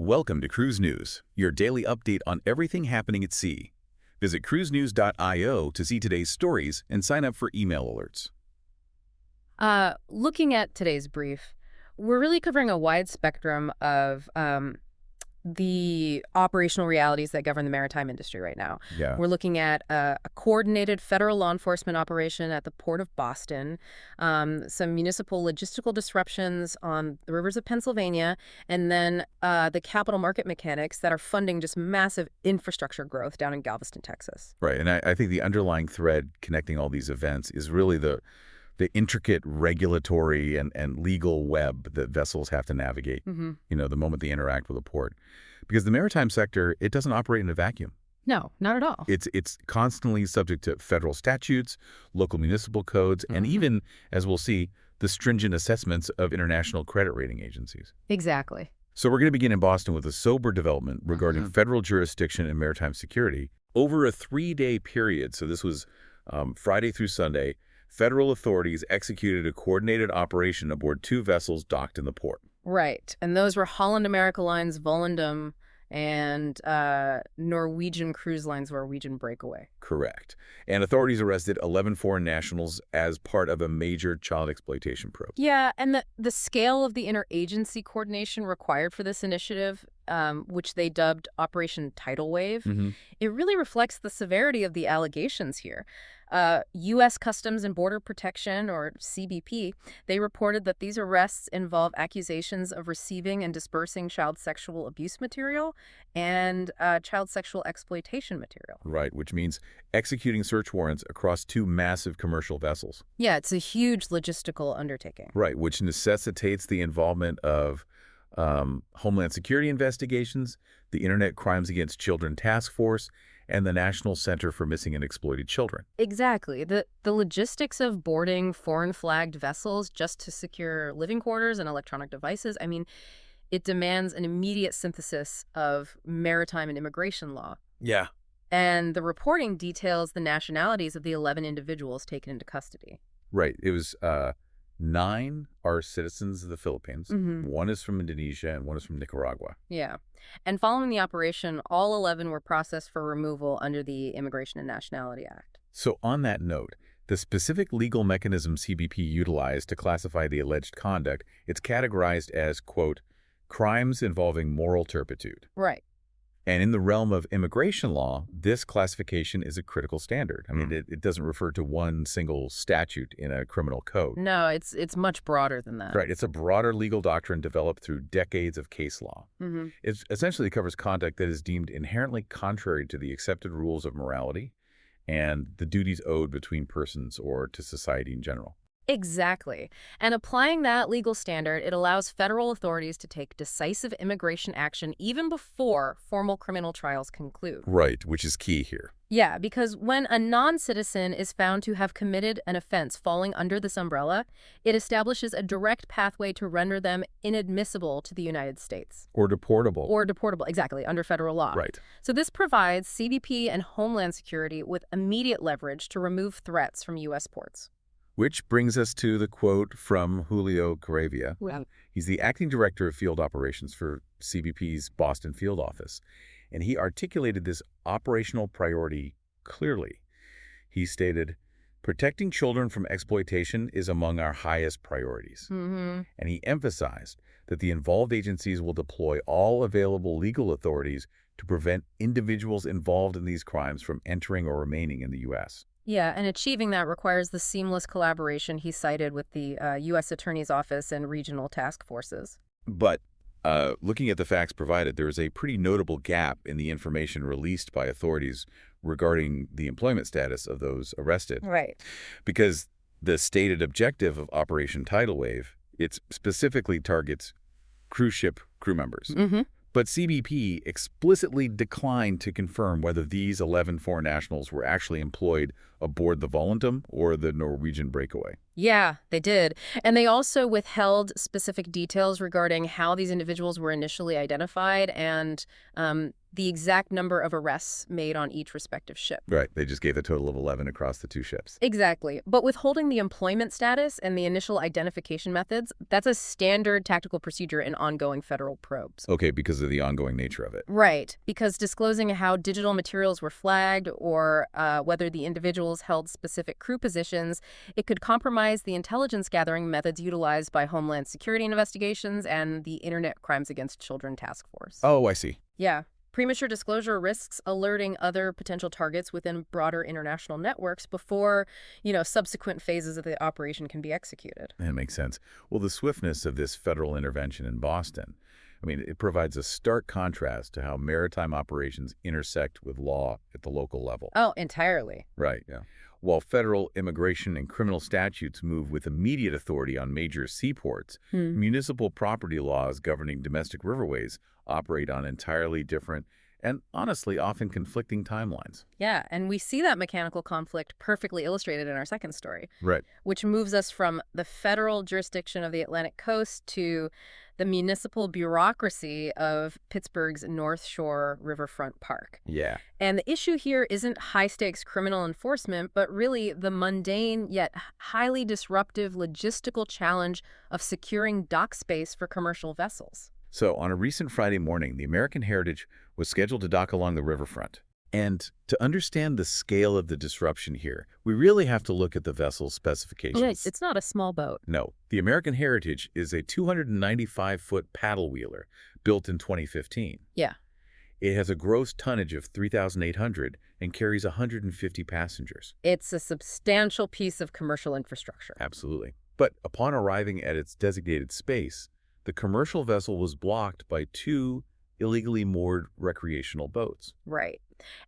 Welcome to Cruise News, your daily update on everything happening at sea. Visit cruisenews.io to see today's stories and sign up for email alerts. Looking at today's brief, we're really covering a wide spectrum of the operational realities that govern the maritime industry right now. Yeah. We're looking at a coordinated federal law enforcement operation at the Port of Boston, some municipal logistical disruptions on the rivers of Pennsylvania, and then the capital market mechanics that are funding just massive infrastructure growth down in Galveston, Texas. Right, and I think the underlying thread connecting all these events is really the intricate regulatory and legal web that vessels have to navigate, the moment they interact with a port. Because the maritime sector, it doesn't operate in a vacuum. No, not at all. It's constantly subject to federal statutes, local municipal codes, and even, as we'll see, the stringent assessments of international credit rating agencies. Exactly. So we're going to begin in Boston with a sober development regarding federal jurisdiction and maritime security. Over a 3-day period, so this was Friday through Sunday, federal authorities executed a coordinated operation aboard 2 vessels docked in the port. Right. And those were Holland America Line's Volendam and Norwegian Cruise Line's Norwegian Breakaway. Correct. And authorities arrested 11 foreign nationals as part of a major child exploitation probe. Yeah, and the scale of the interagency coordination required for this initiative, which they dubbed Operation Tidal Wave, it really reflects the severity of the allegations here. U.S. Customs and Border Protection, or CBP, they reported that these arrests involve accusations of receiving and dispersing child sexual abuse material and child sexual exploitation material. Right, which means executing search warrants across 2 massive commercial vessels. Yeah, it's a huge logistical undertaking. Right, which necessitates the involvement of Homeland Security investigations, the Internet Crimes Against Children Task Force, and the National Center for Missing and Exploited Children. Exactly. The logistics of boarding foreign-flagged vessels just to secure living quarters and electronic devices, I mean, it demands an immediate synthesis of maritime and immigration law. Yeah. And the reporting details the nationalities of the 11 individuals taken into custody. Right. It was 9 are citizens of the Philippines. 1 is from Indonesia and 1 is from Nicaragua. Yeah. And following the operation, all 11 were processed for removal under the Immigration and Nationality Act. So on that note, the specific legal mechanism CBP utilized to classify the alleged conduct, it's categorized as, quote, crimes involving moral turpitude. Right. And in the realm of immigration law, this classification is a critical standard. I mean, it doesn't refer to one single statute in a criminal code. No, it's much broader than that. Right. It's a broader legal doctrine developed through decades of case law. It essentially covers conduct that is deemed inherently contrary to the accepted rules of morality and the duties owed between persons or to society in general. Exactly. And applying that legal standard, it allows federal authorities to take decisive immigration action even before formal criminal trials conclude. Right, which is key here. Yeah, because when a non-citizen is found to have committed an offense falling under this umbrella, it establishes a direct pathway to render them inadmissible to the United States. Or deportable. Or deportable, exactly, under federal law. Right. So this provides CBP and Homeland Security with immediate leverage to remove threats from U.S. ports. Which brings us to the quote from Julio Caravia. Wow. He's the acting director of field operations for CBP's Boston field office, and he articulated this operational priority clearly. He stated, protecting children from exploitation is among our highest priorities. And he emphasized that the involved agencies will deploy all available legal authorities to prevent individuals involved in these crimes from entering or remaining in the U.S. Yeah, and achieving that requires the seamless collaboration he cited with the U.S. Attorney's Office and regional task forces. But looking at the facts provided, there is a pretty notable gap in the information released by authorities regarding the employment status of those arrested. Right. Because the stated objective of Operation Tidal Wave, it specifically targets cruise ship crew members. But CBP explicitly declined to confirm whether these 11 foreign nationals were actually employed aboard the Volendam or the Norwegian Breakaway. Yeah, they did. And they also withheld specific details regarding how these individuals were initially identified and the exact number of arrests made on each respective ship. Right. They just gave a total of 11 across the two ships. Exactly. But withholding the employment status and the initial identification methods, that's a standard tactical procedure in ongoing federal probes. Okay, because of the ongoing nature of it. Right, because disclosing how digital materials were flagged or whether the individuals held specific crew positions, it could compromise the intelligence gathering methods utilized by Homeland Security investigations and the Internet Crimes Against Children Task Force. Oh, I see. Yeah. Premature disclosure risks alerting other potential targets within broader international networks before, subsequent phases of the operation can be executed. That makes sense. Well, the swiftness of this federal intervention in Boston, it provides a stark contrast to how maritime operations intersect with law at the local level. Oh, entirely. Right, yeah. While federal immigration and criminal statutes move with immediate authority on major seaports, municipal property laws governing domestic riverways operate on entirely different and honestly often conflicting timelines. Yeah, and we see that mechanical conflict perfectly illustrated in our second story. Right. Which moves us from the federal jurisdiction of the Atlantic coast to the municipal bureaucracy of Pittsburgh's North Shore Riverfront Park. Yeah. And the issue here isn't high-stakes criminal enforcement, but really the mundane yet highly disruptive logistical challenge of securing dock space for commercial vessels. So on a recent Friday morning, the American Heritage was scheduled to dock along the riverfront. And to understand the scale of the disruption here, we really have to look at the vessel's specifications. Right, it's not a small boat. No, the American Heritage is a 295-foot paddle wheeler built in 2015. Yeah. It has a gross tonnage of 3,800 and carries 150 passengers. It's a substantial piece of commercial infrastructure. Absolutely. But upon arriving at its designated space, the commercial vessel was blocked by two illegally moored recreational boats. Right.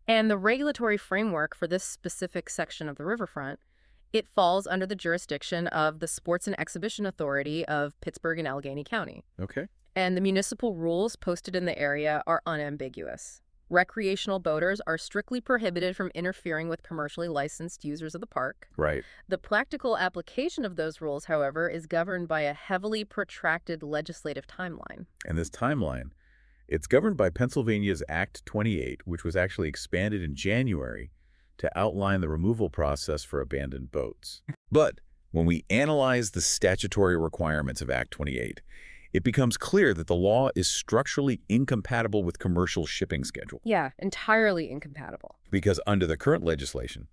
And the regulatory framework for this specific section of the riverfront, it falls under the jurisdiction of the Sports and Exhibition Authority of Pittsburgh and Allegheny County. Okay. And the municipal rules posted in the area are unambiguous. Recreational boaters are strictly prohibited from interfering with commercially licensed users of the park. Right. The practical application of those rules, however, is governed by a heavily protracted legislative timeline. And this timeline, it's governed by Pennsylvania's Act 28, which was actually expanded in January to outline the removal process for abandoned boats. But when we analyze the statutory requirements of Act 28, it becomes clear that the law is structurally incompatible with commercial shipping schedule. Yeah, entirely incompatible. Because under the current legislation,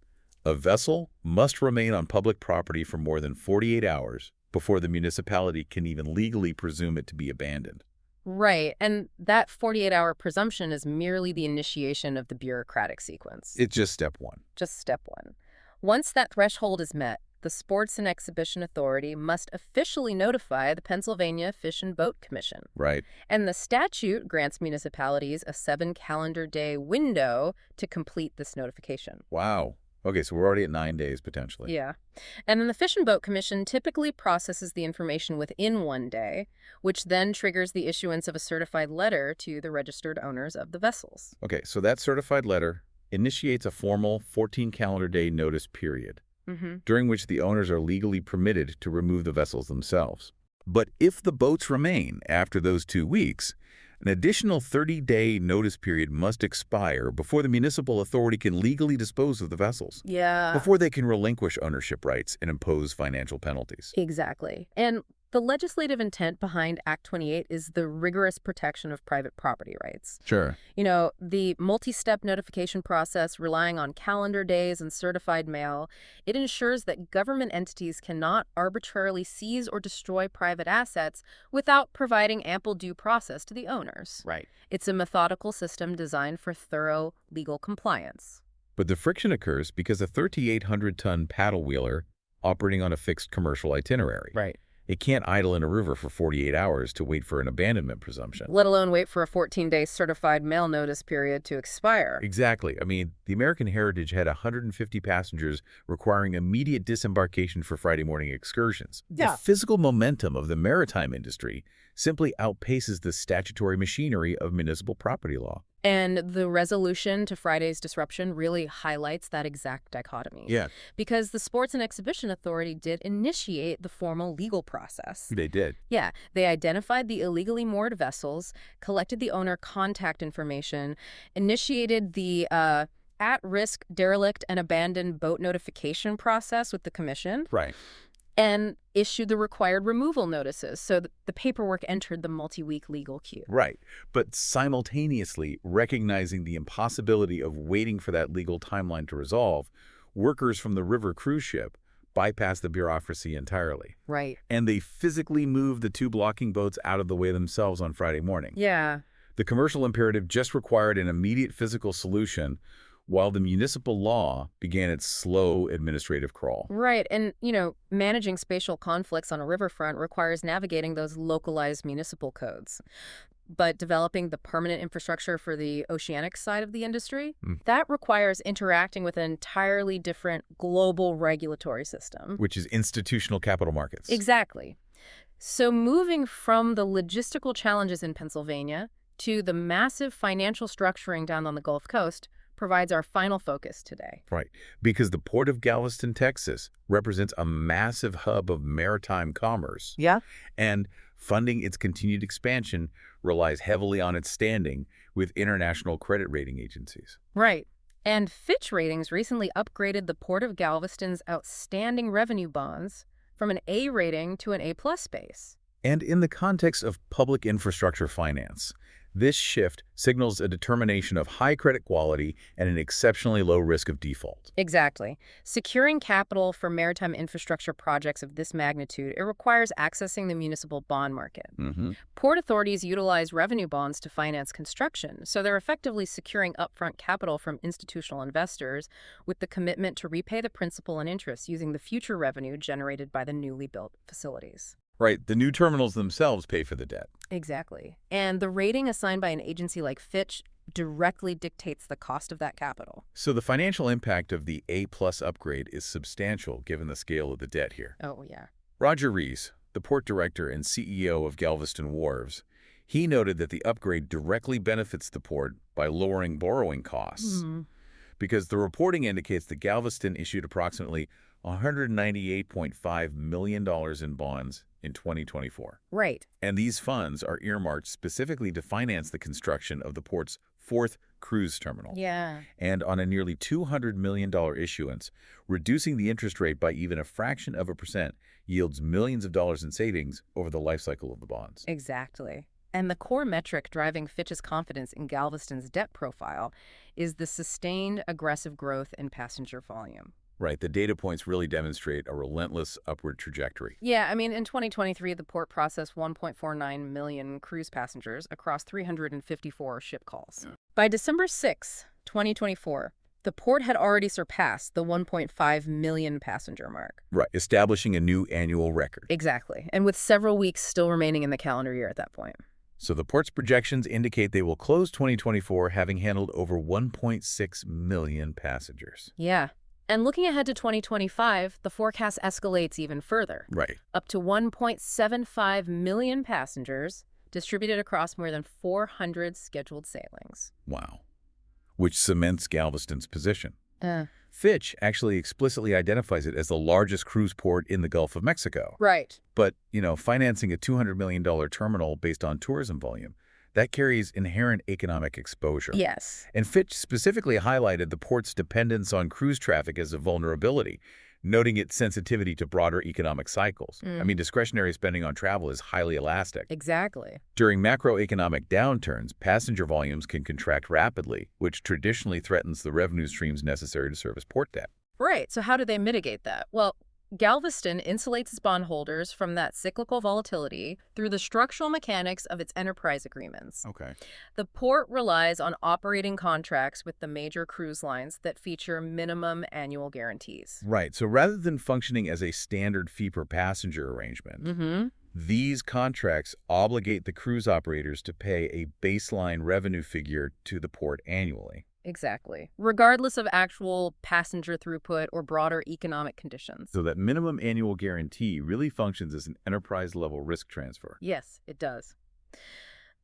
a vessel must remain on public property for more than 48 hours before the municipality can even legally presume it to be abandoned. Right, and that 48-hour presumption is merely the initiation of the bureaucratic sequence. It's just step one. Just step one. Once that threshold is met, the Sports and Exhibition Authority must officially notify the Pennsylvania Fish and Boat Commission. Right. And the statute grants municipalities a 7-calendar-day window to complete this notification. Wow. Okay, so we're already at 9 days potentially. Yeah. And then the Fish and Boat Commission typically processes the information within 1 day, which then triggers the issuance of a certified letter to the registered owners of the vessels. Okay, so that certified letter initiates a formal 14-calendar-day notice period, during which the owners are legally permitted to remove the vessels themselves. But if the boats remain after those 2 weeks, an additional 30-day notice period must expire before the municipal authority can legally dispose of the vessels. Yeah. Before they can relinquish ownership rights and impose financial penalties. Exactly. And the legislative intent behind Act 28 is the rigorous protection of private property rights. Sure. The multi-step notification process relying on calendar days and certified mail, it ensures that government entities cannot arbitrarily seize or destroy private assets without providing ample due process to the owners. Right. It's a methodical system designed for thorough legal compliance. But the friction occurs because a 3,800-ton paddle wheeler operating on a fixed commercial itinerary. Right. It can't idle in a river for 48 hours to wait for an abandonment presumption. Let alone wait for a 14-day certified mail notice period to expire. Exactly. The American Heritage had 150 passengers requiring immediate disembarkation for Friday morning excursions. Yeah. The physical momentum of the maritime industry simply outpaces the statutory machinery of municipal property law. And the resolution to Friday's disruption really highlights that exact dichotomy. Yeah. Because the Sports and Exhibition Authority did initiate the formal legal process. They did. Yeah, they identified the illegally moored vessels, collected the owner contact information, initiated the at-risk derelict and abandoned boat notification process with the commission. Right. And issued the required removal notices, so the paperwork entered the multi-week legal queue. Right. But simultaneously recognizing the impossibility of waiting for that legal timeline to resolve, workers from the river cruise ship bypassed the bureaucracy entirely. Right. And they physically moved the two blocking boats out of the way themselves on Friday morning. Yeah. The commercial imperative just required an immediate physical solution, while the municipal law began its slow administrative crawl. Right. And, managing spatial conflicts on a riverfront requires navigating those localized municipal codes. But developing the permanent infrastructure for the oceanic side of the industry, that requires interacting with an entirely different global regulatory system. Which is institutional capital markets. Exactly. So moving from the logistical challenges in Pennsylvania to the massive financial structuring down on the Gulf Coast provides our final focus today. Right, because the port of Galveston, Texas, represents a massive hub of maritime commerce. Yeah. And funding its continued expansion relies heavily on its standing with international credit rating agencies. Right. And Fitch Ratings recently upgraded the Port of Galveston's outstanding revenue bonds from an A rating to an A+ base. And in the context of public infrastructure finance, this shift signals a determination of high credit quality and an exceptionally low risk of default. Exactly. Securing capital for maritime infrastructure projects of this magnitude, it requires accessing the municipal bond market. Port authorities utilize revenue bonds to finance construction, so they're effectively securing upfront capital from institutional investors with the commitment to repay the principal and interest using the future revenue generated by the newly built facilities. Right, the new terminals themselves pay for the debt. Exactly. And the rating assigned by an agency like Fitch directly dictates the cost of that capital. So the financial impact of the A+ upgrade is substantial given the scale of the debt here. Oh, yeah. Roger Rees, the port director and CEO of Galveston Wharves, he noted that the upgrade directly benefits the port by lowering borrowing costs. Because the reporting indicates that Galveston issued approximately $198.5 million in bonds in 2024. Right. And these funds are earmarked specifically to finance the construction of the port's fourth cruise terminal. Yeah. And on a nearly $200 million issuance, reducing the interest rate by even a fraction of a percent yields millions of dollars in savings over the life cycle of the bonds. Exactly. And the core metric driving Fitch's confidence in Galveston's debt profile is the sustained aggressive growth in passenger volume. Right, the data points really demonstrate a relentless upward trajectory. Yeah, I mean, in 2023, the port processed 1.49 million cruise passengers across 354 ship calls. By December 6, 2024, the port had already surpassed the 1.5 million passenger mark. Right, establishing a new annual record. Exactly, and with several weeks still remaining in the calendar year at that point. So the port's projections indicate they will close 2024 having handled over 1.6 million passengers. Yeah. And looking ahead to 2025, the forecast escalates even further. Right. Up to 1.75 million passengers distributed across more than 400 scheduled sailings. Wow. Which cements Galveston's position. Fitch actually explicitly identifies it as the largest cruise port in the Gulf of Mexico. Right. But, financing a $200 million terminal based on tourism volume, that carries inherent economic exposure. Yes. And Fitch specifically highlighted the port's dependence on cruise traffic as a vulnerability, noting its sensitivity to broader economic cycles. I mean, discretionary spending on travel is highly elastic. Exactly. During macroeconomic downturns, passenger volumes can contract rapidly, which traditionally threatens the revenue streams necessary to service port debt. Right. So how do they mitigate that? Well, Galveston insulates its bondholders from that cyclical volatility through the structural mechanics of its enterprise agreements. Okay. The port relies on operating contracts with the major cruise lines that feature minimum annual guarantees. Right. So rather than functioning as a standard fee-per-passenger arrangement, these contracts obligate the cruise operators to pay a baseline revenue figure to the port annually. Exactly. Regardless of actual passenger throughput or broader economic conditions. So that minimum annual guarantee really functions as an enterprise-level risk transfer. Yes, it does.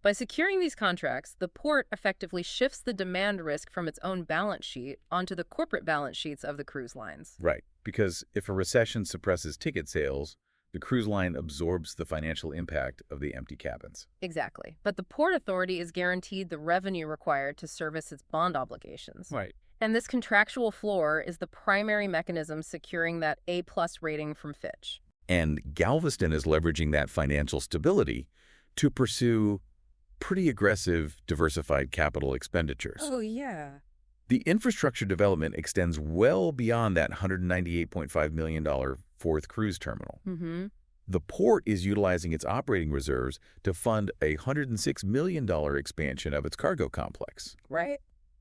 By securing these contracts, the port effectively shifts the demand risk from its own balance sheet onto the corporate balance sheets of the cruise lines. Right, because if a recession suppresses ticket sales, the cruise line absorbs the financial impact of the empty cabins. Exactly. But the Port Authority is guaranteed the revenue required to service its bond obligations. Right. And this contractual floor is the primary mechanism securing that A-plus rating from Fitch. And Galveston is leveraging that financial stability to pursue pretty aggressive diversified capital expenditures. Oh, yeah. The infrastructure development extends well beyond that $198.5 million fourth cruise terminal. The port is utilizing its operating reserves to fund a $106 million expansion of its cargo complex. Right.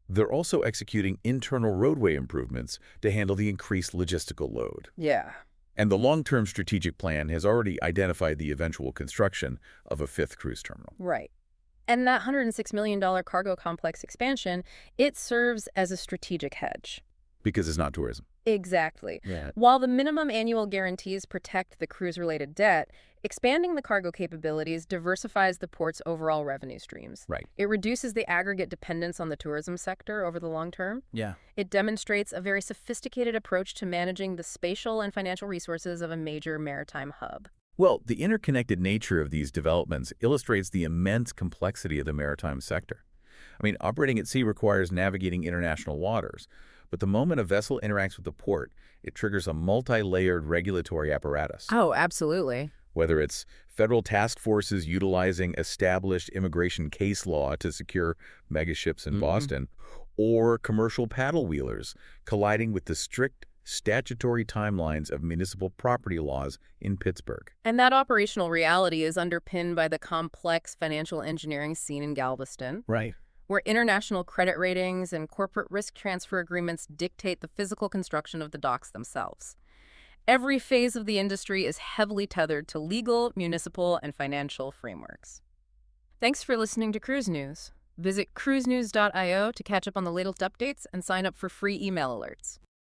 They're also executing internal roadway improvements to handle the increased logistical load. Yeah. And the long-term strategic plan has already identified the eventual construction of a fifth cruise terminal. Right. And that $106 million cargo complex expansion, it serves as a strategic hedge. Because it's not tourism. Exactly. Yeah. While the minimum annual guarantees protect the cruise-related debt, expanding the cargo capabilities diversifies the port's overall revenue streams. Right. It reduces the aggregate dependence on the tourism sector over the long term. Yeah. It demonstrates a very sophisticated approach to managing the spatial and financial resources of a major maritime hub. Well, the interconnected nature of these developments illustrates the immense complexity of the maritime sector. I mean, operating at sea requires navigating international waters, but the moment a vessel interacts with the port, it triggers a multi-layered regulatory apparatus. Oh, absolutely. Whether it's federal task forces utilizing established immigration case law to secure megaships in Boston, or commercial paddle wheelers colliding with the strict statutory timelines of municipal property laws in Pittsburgh. And that operational reality is underpinned by the complex financial engineering scene in Galveston. Right. Where international credit ratings and corporate risk transfer agreements dictate the physical construction of the docks themselves. Every phase of the industry is heavily tethered to legal, municipal, and financial frameworks. Thanks for listening to Cruise News. Visit cruisenews.io to catch up on the latest updates and sign up for free email alerts.